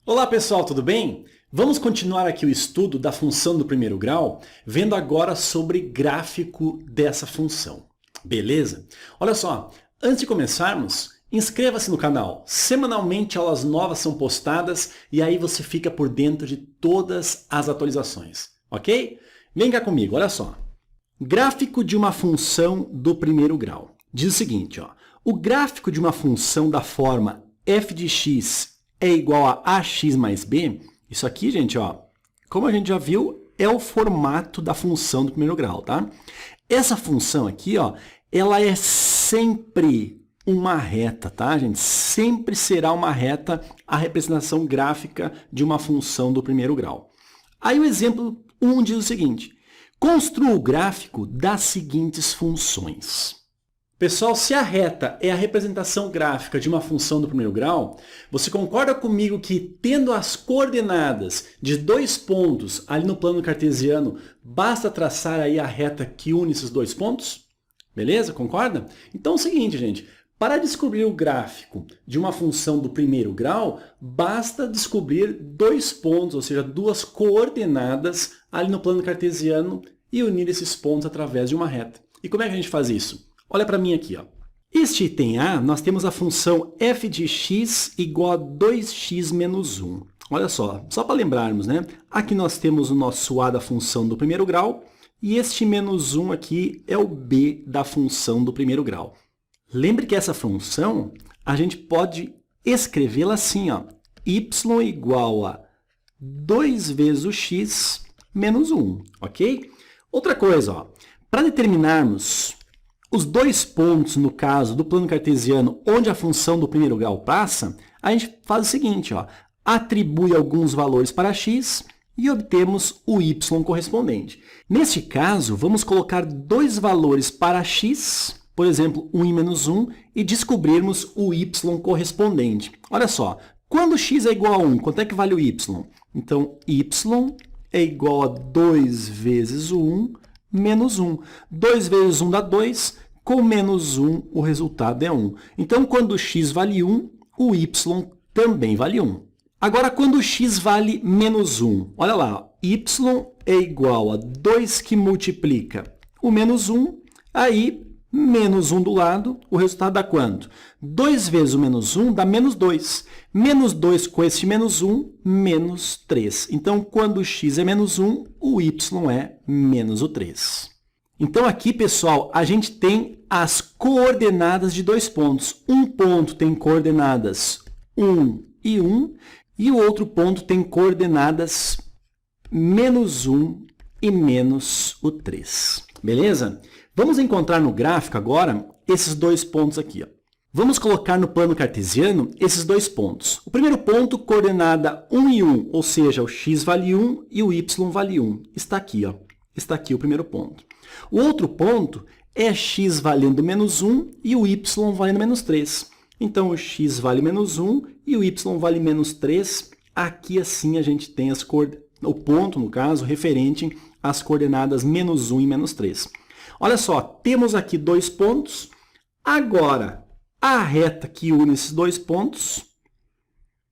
Olá pessoal, tudo bem? Vamos continuar aqui o estudo da função do primeiro grau, vendo agora sobre gráfico dessa função. Beleza? Olha só, antes de começarmos, inscreva-se no canal. Semanalmente aulas novas são postadas e aí você fica por dentro de todas as atualizações, ok? Vem cá comigo, olha só. Gráfico de uma função do primeiro grau. Diz o seguinte, ó, o gráfico de uma função da forma f de x é igual a ax mais b, isso aqui, gente, ó, como a gente já viu, é o formato da função do primeiro grau, tá? Essa função aqui, ó, ela é sempre uma reta, tá, gente? Sempre será uma reta a representação gráfica de uma função do primeiro grau. Aí o exemplo 1 diz o seguinte, construa o gráfico das seguintes funções. Pessoal, se a reta é a representação gráfica de uma função do primeiro grau, você concorda comigo que, tendo as coordenadas de dois pontos ali no plano cartesiano, basta traçar aí a reta que une esses dois pontos? Beleza? Concorda? Então é o seguinte, gente. Para descobrir o gráfico de uma função do primeiro grau, basta descobrir dois pontos, ou seja, duas coordenadas ali no plano cartesiano e unir esses pontos através de uma reta. E como é que a gente faz isso? Olha para mim aqui, ó. Este item A, nós temos a função f de x igual a 2x menos 1. Olha só para lembrarmos, né? Aqui nós temos o nosso A da função do primeiro grau, e este menos 1 aqui é o B da função do primeiro grau. Lembre que essa função, a gente pode escrevê-la assim, ó, y igual a 2 vezes o x menos 1, ok? Outra coisa, ó, para determinarmos os dois pontos, no caso do plano cartesiano, onde a função do primeiro grau passa, a gente faz o seguinte, ó, atribui alguns valores para x e obtemos o y correspondente. Neste caso, vamos colocar dois valores para x, por exemplo, 1 e menos 1, e descobrirmos o y correspondente. Olha só, quando x é igual a 1, quanto é que vale o y? Então, y é igual a 2 vezes o 1 menos 1. 2 vezes 1 dá 2, com menos 1 o resultado é 1. Então, quando x vale 1, o y também vale 1. Agora, quando x vale menos 1, olha lá, y é igual a 2 que multiplica o menos 1, aí menos 1 do lado, o resultado dá quanto? 2 vezes o menos 1 dá menos 2. Menos 2 com esse menos 1, menos 3. Então, quando x é menos 1, o y é menos o 3. Então, aqui, pessoal, a gente tem as coordenadas de dois pontos. Um ponto tem coordenadas 1 e 1, e o outro ponto tem coordenadas menos 1 e menos o 3. Beleza? Vamos encontrar no gráfico agora esses dois pontos aqui, ó. Vamos colocar no plano cartesiano esses dois pontos. O primeiro ponto, coordenada 1 e 1, ou seja, o x vale 1 e o y vale 1. Está aqui, ó. Está aqui o primeiro ponto. O outro ponto é x valendo menos 1 e o y valendo menos 3. Então, o x vale menos 1 e o y vale menos 3. Aqui, assim, a gente tem o ponto, no caso, referente às coordenadas menos 1 e menos 3. Olha só, temos aqui dois pontos. Agora, a reta que une esses dois pontos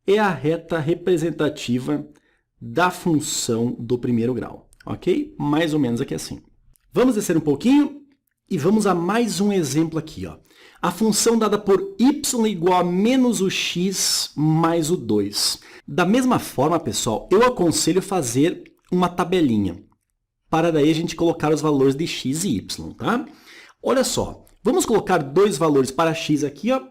é a reta representativa da função do primeiro grau, ok? Mais ou menos aqui assim. Vamos descer um pouquinho e vamos a mais um exemplo aqui, ó. A função dada por y igual a menos o x mais o 2. Da mesma forma, pessoal, eu aconselho fazer uma tabelinha, para daí a gente colocar os valores de x e y, tá? Olha só, vamos colocar dois valores para x aqui, ó,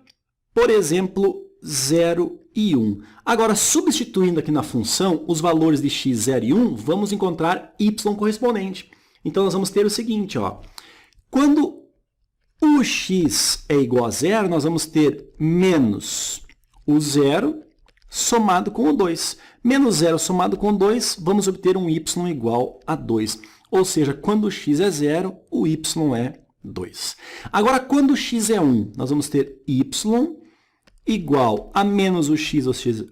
por exemplo, 0 e 1. Agora, substituindo aqui na função os valores de x, 0 e 1, vamos encontrar y correspondente. Então, nós vamos ter o seguinte, ó, quando o x é igual a 0, nós vamos ter menos o 0 somado com o 2. Menos 0 somado com 2, vamos obter um y igual a 2. Ou seja, quando o x é 0, o y é 2. Agora, quando o x é 1, nós vamos ter y igual a menos o x,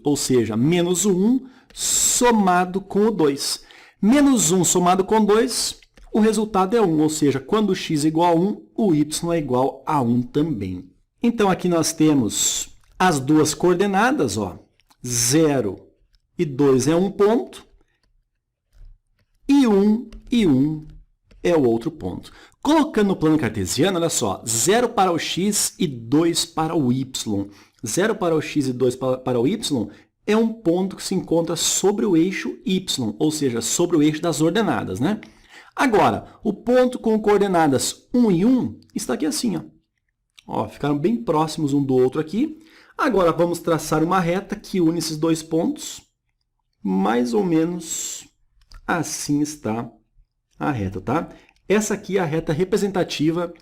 ou seja, menos o 1, somado com o 2. Menos 1 somado com 2, o resultado é 1. Ou seja, quando o x é igual a 1, o y é igual a 1 também. Então, aqui nós temos as duas coordenadas, ó, 0 e 2 é um ponto, e 1 é o outro ponto. Colocando no plano cartesiano, olha só, 0 para o x e 2 para o y. 0 para o x e 2 para o y é um ponto que se encontra sobre o eixo y, ou seja, sobre o eixo das ordenadas, né? Agora, o ponto com coordenadas 1 e 1 está aqui assim, ó. Ó, ficaram bem próximos um do outro aqui. Agora, vamos traçar uma reta que une esses dois pontos. Mais ou menos assim está a reta, tá? Essa aqui é a reta representativa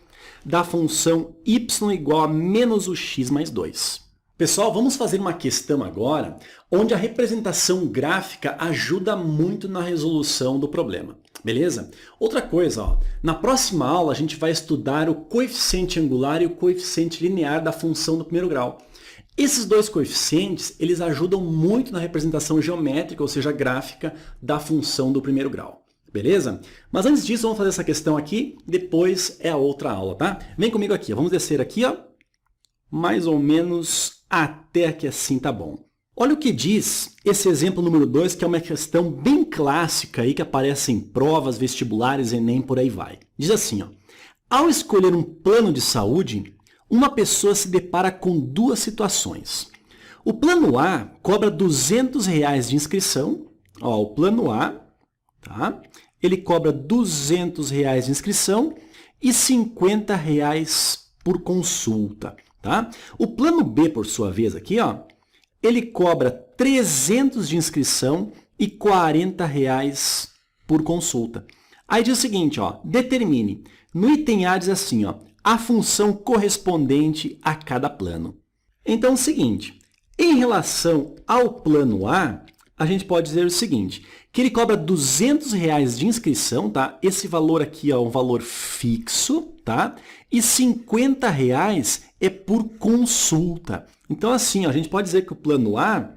da função y igual a menos o x mais 2. Pessoal, vamos fazer uma questão agora onde a representação gráfica ajuda muito na resolução do problema. Beleza? Outra coisa, ó, na próxima aula a gente vai estudar o coeficiente angular e o coeficiente linear da função do primeiro grau. Esses dois coeficientes, eles ajudam muito na representação geométrica, ou seja, gráfica, da função do primeiro grau. Beleza? Mas antes disso, vamos fazer essa questão aqui, depois é a outra aula, tá? Vem comigo aqui, vamos descer aqui, ó, mais ou menos até que assim tá bom. Olha o que diz esse exemplo número 2, que é uma questão bem clássica aí, que aparece em provas, vestibulares, Enem, por aí vai. Diz assim, ó, ao escolher um plano de saúde, uma pessoa se depara com duas situações. O plano A cobra R$200 de inscrição. Ó, o plano A, tá? Ele cobra R$200 de inscrição e R$50 por consulta. Tá? O plano B, por sua vez, aqui, ó, ele cobra 300 de inscrição e R$40 por consulta. Aí diz o seguinte, ó, determine. No item A diz assim, ó, a função correspondente a cada plano. Então é o seguinte, em relação ao plano A, a gente pode dizer o seguinte, que ele cobra R$200 de inscrição, tá? Esse valor aqui é um valor fixo, tá? E R$50 é por consulta. Então, assim, ó, a gente pode dizer que o plano A,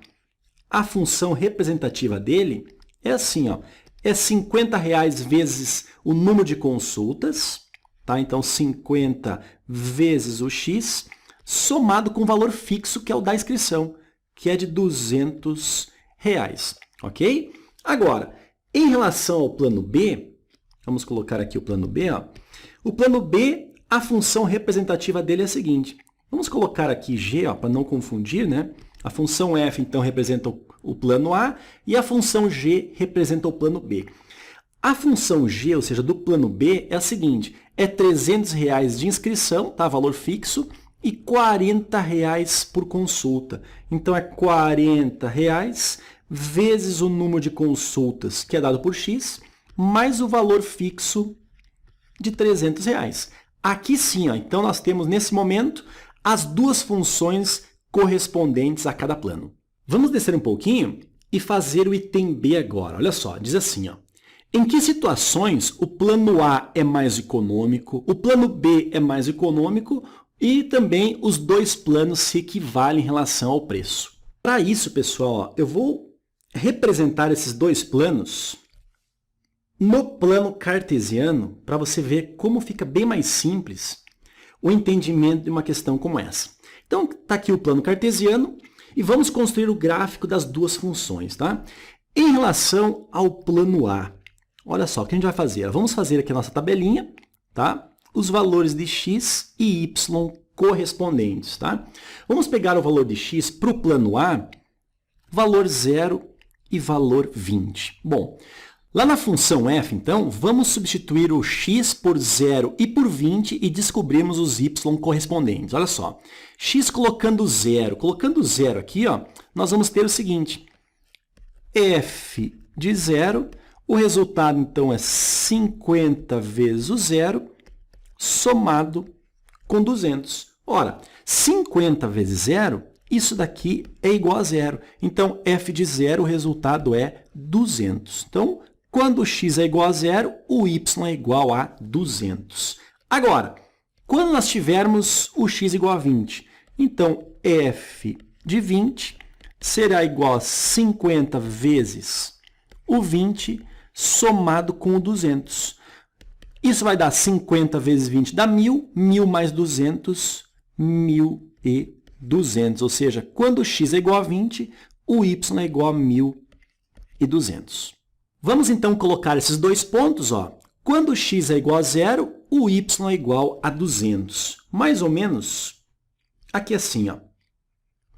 a função representativa dele é assim, ó, é R$50 vezes o número de consultas, tá? Então, 50 vezes o x, somado com o valor fixo, que é o da inscrição, que é de R$200, ok? Agora, em relação ao plano B, vamos colocar aqui o plano B, ó. O plano B, a função representativa dele é a seguinte. Vamos colocar aqui G, para não confundir, né? A função f, então, representa o plano A e a função g representa o plano B. A função g, ou seja, do plano B, é a seguinte, é R$300 de inscrição, tá? Valor fixo, e R$40 por consulta. Então, é R$40 vezes o número de consultas, que é dado por x, mais o valor fixo de R$300. Aqui sim, ó, então nós temos nesse momento as duas funções correspondentes a cada plano. Vamos descer um pouquinho e fazer o item B agora. Olha só, diz assim, ó, em que situações o plano A é mais econômico, o plano B é mais econômico e também os dois planos se equivalem em relação ao preço. Para isso, pessoal, ó, eu vou representar esses dois planos no plano cartesiano, para você ver como fica bem mais simples o entendimento de uma questão como essa. Então, está aqui o plano cartesiano e vamos construir o gráfico das duas funções, tá? Em relação ao plano A, olha só, o que a gente vai fazer? Vamos fazer aqui a nossa tabelinha, tá? Os valores de x e y correspondentes, tá? Vamos pegar o valor de x para o plano A, valor 0 e valor 20. Bom, lá na função f, então, vamos substituir o x por 0 e por 20 e descobrirmos os y correspondentes. Olha só, x colocando 0. Colocando 0 aqui, ó, nós vamos ter o seguinte, f de 0, o resultado, então, é 50 vezes o 0, somado com 200. Ora, 50 vezes 0, isso daqui é igual a 0. Então, f de 0, o resultado é 200. Então, quando x é igual a 0, o y é igual a 200. Agora, quando nós tivermos o x igual a 20, então f de 20 será igual a 50 vezes o 20 somado com o 200. Isso vai dar 50 vezes 20 dá 1.000, 1.000 mais 200, 1.200. Ou seja, quando x é igual a 20, o y é igual a 1.200. 1.200. Vamos então colocar esses dois pontos, ó. Quando x é igual a 0, o y é igual a 200. Mais ou menos aqui assim, ó.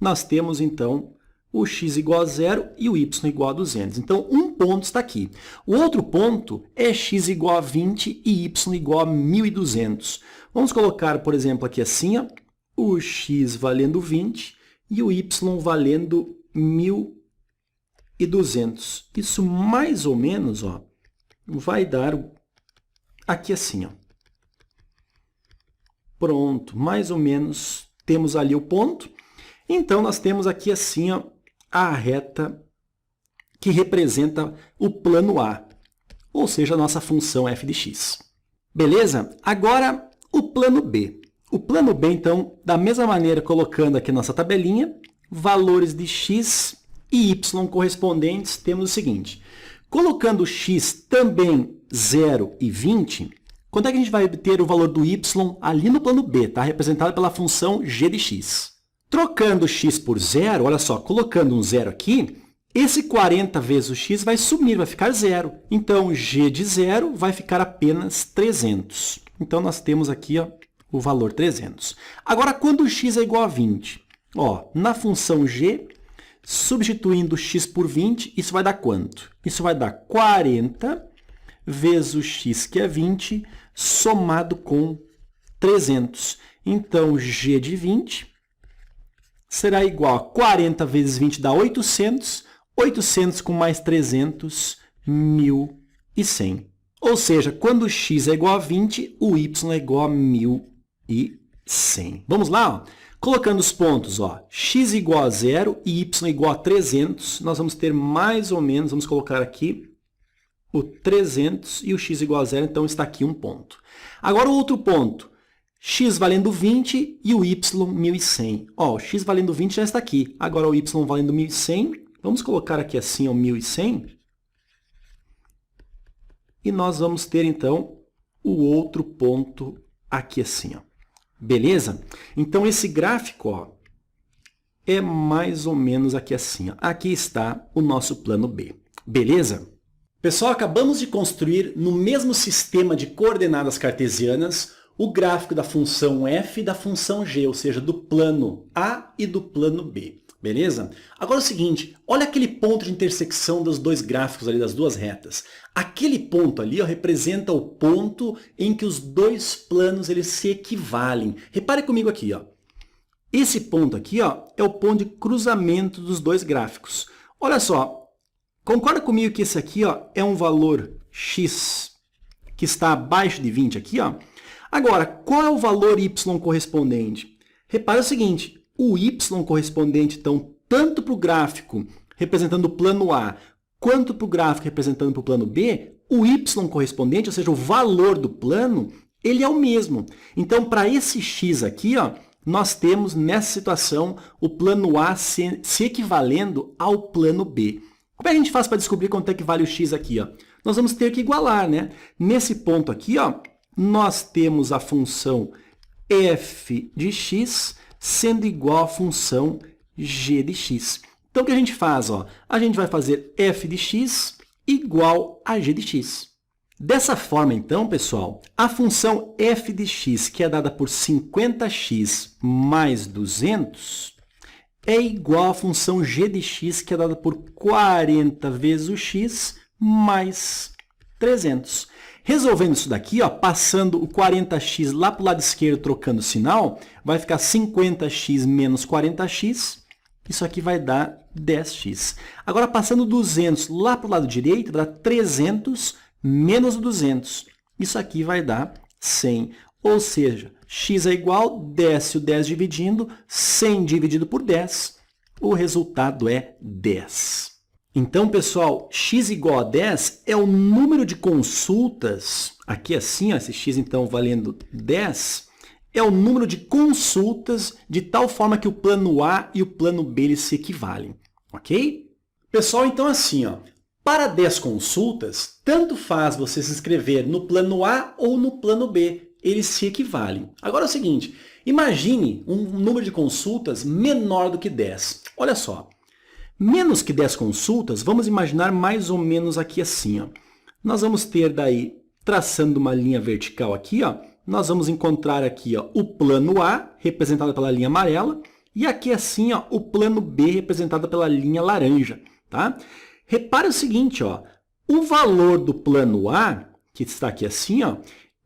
Nós temos então o x igual a 0 e o y igual a 200. Então, um ponto está aqui. O outro ponto é x igual a 20 e y igual a 1.200. Vamos colocar, por exemplo, aqui assim, ó, o x valendo 20 e o y valendo 1.200. Isso mais ou menos, ó, vai dar aqui assim, ó. Pronto, mais ou menos temos ali o ponto. Então, nós temos aqui assim, ó, a reta que representa o plano A, ou seja, a nossa função f de x. Beleza? Agora, o plano B. O plano B, então, da mesma maneira, colocando aqui a nossa tabelinha, valores de x e y correspondentes, temos o seguinte. Colocando x também 0 e 20, quanto é que a gente vai obter o valor do y ali no plano B, tá? Representado pela função g de x. Trocando x por 0, olha só, colocando um 0 aqui, esse 40 vezes o x vai sumir, vai ficar 0. Então, g de 0 vai ficar apenas 300. Então, nós temos aqui, ó, o valor 300. Agora, quando x é igual a 20, ó, na função g, substituindo x por 20, isso vai dar quanto? Isso vai dar 40 vezes o x, que é 20, somado com 300. Então, g de 20 será igual a 40 vezes 20 dá 800, 800 com mais 300, 1.100. Ou seja, quando x é igual a 20, o y é igual a 1.100. Vamos lá? Ó. Colocando os pontos, ó, x igual a 0 e y igual a 300, nós vamos ter mais ou menos, vamos colocar aqui o 300 e o x igual a 0, então está aqui um ponto. Agora o outro ponto. X valendo 20 e o y 1.100. Ó, o x valendo 20 já está aqui. Agora o y valendo 1.100. Vamos colocar aqui assim, ó, 1.100. E nós vamos ter, então, o outro ponto aqui assim, ó. Beleza? Então, esse gráfico, ó, é mais ou menos aqui assim, ó. Aqui está o nosso plano B. Beleza? Pessoal, acabamos de construir no mesmo sistema de coordenadas cartesianas o gráfico da função f e da função g, ou seja, do plano A e do plano B. Beleza? Agora é o seguinte, olha aquele ponto de intersecção dos dois gráficos ali, das duas retas. Aquele ponto ali, ó, representa o ponto em que os dois planos eles se equivalem. Repare comigo aqui, ó. Esse ponto aqui, ó, é o ponto de cruzamento dos dois gráficos. Olha só, concorda comigo que esse aqui, ó, é um valor x que está abaixo de 20 aqui, ó? Agora, qual é o valor y correspondente? Repare o seguinte, o y correspondente, então, tanto para o gráfico representando o plano A, quanto para o gráfico representando o plano B, o y correspondente, ou seja, o valor do plano, ele é o mesmo. Então, para esse x aqui, ó, nós temos, nessa situação, o plano A se equivalendo ao plano B. Como é que a gente faz para descobrir quanto é que vale o x aqui? Ó? Nós vamos ter que igualar, né? Nesse ponto aqui, ó, nós temos a função f de x sendo igual à função g de x. Então, o que a gente faz? Ó? A gente vai fazer f de x igual a g de x. Dessa forma, então, pessoal, a função f de x, que é dada por 50x mais 200, é igual à função g de x, que é dada por 40 vezes o x mais 300. Resolvendo isso daqui, ó, passando o 40x lá para o lado esquerdo, trocando o sinal, vai ficar 50x menos 40x. Isso aqui vai dar 10x. Agora, passando 200 lá para o lado direito, vai dar 300 menos 200. Isso aqui vai dar 100. Ou seja, x é igual, desce o 10 dividindo, 100 dividido por 10. O resultado é 10. Então, pessoal, x igual a 10 é o número de consultas, aqui assim, ó, esse x então valendo 10, é o número de consultas de tal forma que o plano A e o plano B eles se equivalem, ok? Pessoal, então assim, ó, para 10 consultas, tanto faz você se inscrever no plano A ou no plano B, eles se equivalem. Agora é o seguinte, imagine um número de consultas menor do que 10. Olha só. Menos que 10 consultas, vamos imaginar mais ou menos aqui assim, ó. Nós vamos ter daí, traçando uma linha vertical aqui, ó, nós vamos encontrar aqui, ó, o plano A, representado pela linha amarela, e aqui assim, ó, o plano B, representado pela linha laranja, tá? Repare o seguinte, ó, o valor do plano A, que está aqui assim, ó,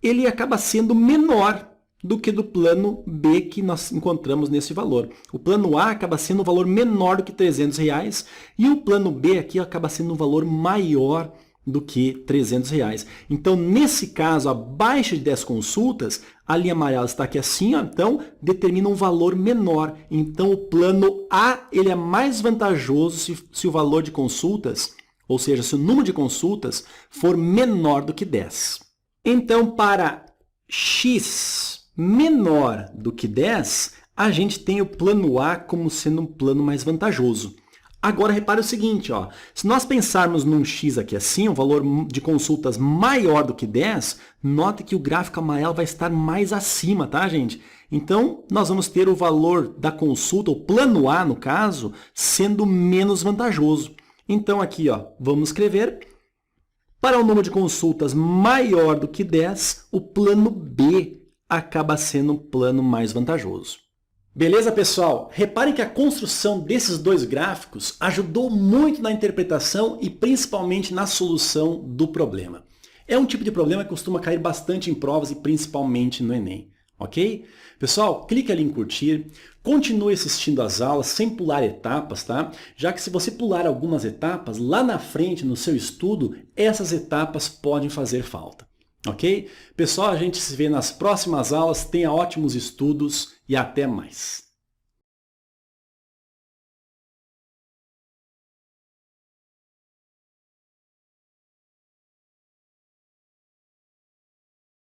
ele acaba sendo menor do que do plano B que nós encontramos nesse valor. O plano A acaba sendo um valor menor do que R$300 e o plano B aqui acaba sendo um valor maior do que R$300. Então, nesse caso, abaixo de 10 consultas, a linha amarela está aqui assim, ó, então determina um valor menor. Então, o plano A ele é mais vantajoso se o valor de consultas, ou seja, se o número de consultas for menor do que 10. Então, para x menor do que 10, a gente tem o plano A como sendo um plano mais vantajoso. Agora, repare o seguinte, ó, se nós pensarmos num x aqui assim, um valor de consultas maior do que 10, note que o gráfico amarelo vai estar mais acima, tá, gente? Então, nós vamos ter o valor da consulta, o plano A, no caso, sendo menos vantajoso. Então, aqui, ó, vamos escrever, para um número de consultas maior do que 10, o plano B acaba sendo um plano mais vantajoso. Beleza, pessoal? Reparem que a construção desses dois gráficos ajudou muito na interpretação e principalmente na solução do problema. É um tipo de problema que costuma cair bastante em provas e principalmente no Enem, ok? Pessoal, clique ali em curtir, continue assistindo às aulas sem pular etapas, tá? Já que se você pular algumas etapas, lá na frente, no seu estudo, essas etapas podem fazer falta. Ok? Pessoal, a gente se vê nas próximas aulas. Tenha ótimos estudos e até mais.